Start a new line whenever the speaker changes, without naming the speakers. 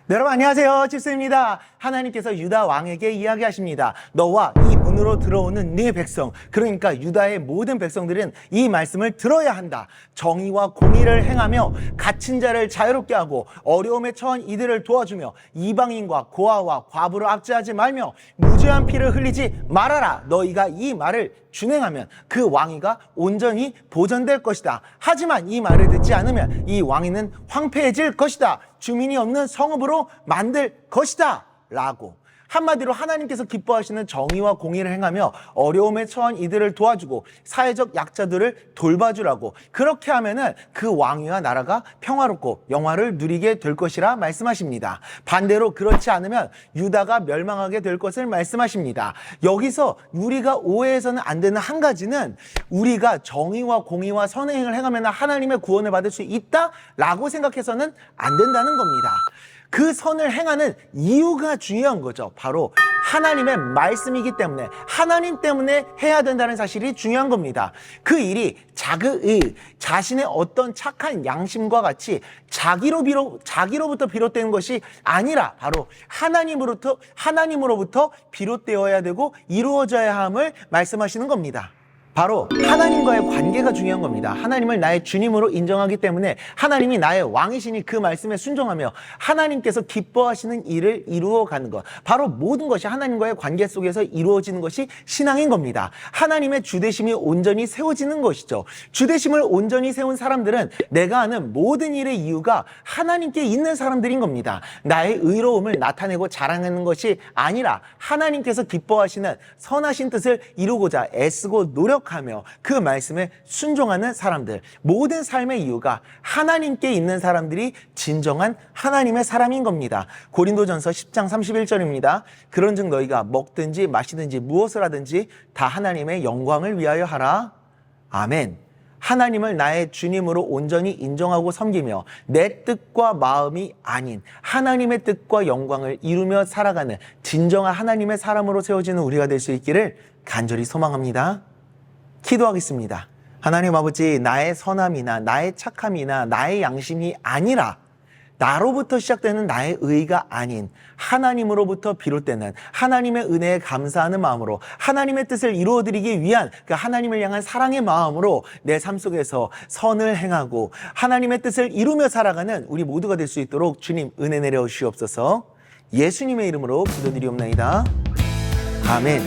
여러분 안녕하세요. 집수입니다. 하나님께서 유다 왕에게 이야기하십니다. 너와 이 문으로 들어오는 네 백성, 그러니까 유다의 모든 백성들은 이 말씀을 들어야 한다. 정의와 공의를 행하며 갇힌 자를 자유롭게 하고 어려움에 처한 이들을 도와주며 이방인과 고아와 과부를 압제하지 말며 무죄한 피를 흘리지 말아라. 너희가 이 말을 준행하면 그 왕위가 온전히 보존될 것이다. 하지만 이 말을 듣지 않으면 이 왕위는 황폐해질 것이다. 주민이 없는 성읍으로 만들 것이다 라고. 한마디로 하나님께서 기뻐하시는 정의와 공의를 행하며 어려움에 처한 이들을 도와주고 사회적 약자들을 돌봐주라고. 그렇게 하면은 그 왕위와 나라가 평화롭고 영화를 누리게 될 것이라 말씀하십니다. 반대로 그렇지 않으면 유다가 멸망하게 될 것을 말씀하십니다. 여기서 우리가 오해해서는 안 되는 한 가지는 우리가 정의와 공의와 선행을 행하면 하나님의 구원을 받을 수 있다라고 생각해서는 안 된다는 겁니다. 그 선을 행하는 이유가 중요한 거죠. 바로 하나님의 말씀이기 때문에, 하나님 때문에 해야 된다는 사실이 중요한 겁니다. 그 일이 자기의 자신의 어떤 착한 양심과 같이 자기로부터 비롯되는 것이 아니라 바로 하나님으로부터 비롯되어야 되고 이루어져야 함을 말씀하시는 겁니다. 바로 하나님과의 관계가 중요한 겁니다. 하나님을 나의 주님으로 인정하기 때문에 하나님이 나의 왕이시니 그 말씀에 순종하며 하나님께서 기뻐하시는 일을 이루어가는 것, 바로 모든 것이 하나님과의 관계 속에서 이루어지는 것이 신앙인 겁니다. 하나님의 주대심이 온전히 세워지는 것이죠. 주대심을 온전히 세운 사람들은 내가 하는 모든 일의 이유가 하나님께 있는 사람들인 겁니다. 나의 의로움을 나타내고 자랑하는 것이 아니라 하나님께서 기뻐하시는 선하신 뜻을 이루고자 애쓰고 노력하며 그 말씀에 순종하는 사람들, 모든 삶의 이유가 하나님께 있는 사람들이 진정한 하나님의 사람인 겁니다. 고린도전서 10장 31절입니다. 그런즉 너희가 먹든지 마시든지 무엇을 하든지 다 하나님의 영광을 위하여 하라. 아멘. 하나님을 나의 주님으로 온전히 인정하고 섬기며 내 뜻과 마음이 아닌 하나님의 뜻과 영광을 이루며 살아가는 진정한 하나님의 사람으로 세워지는 우리가 될 수 있기를 간절히 소망합니다. 기도하겠습니다. 하나님 아버지, 나의 선함이나 나의 착함이나 나의 양심이 아니라 나로부터 시작되는 나의 의가 아닌 하나님으로부터 비롯되는 하나님의 은혜에 감사하는 마음으로 하나님의 뜻을 이루어드리기 위한 그 하나님을 향한 사랑의 마음으로 내 삶 속에서 선을 행하고 하나님의 뜻을 이루며 살아가는 우리 모두가 될 수 있도록 주님 은혜 내려 주시옵소서. 예수님의 이름으로 기도드리옵나이다. 아멘.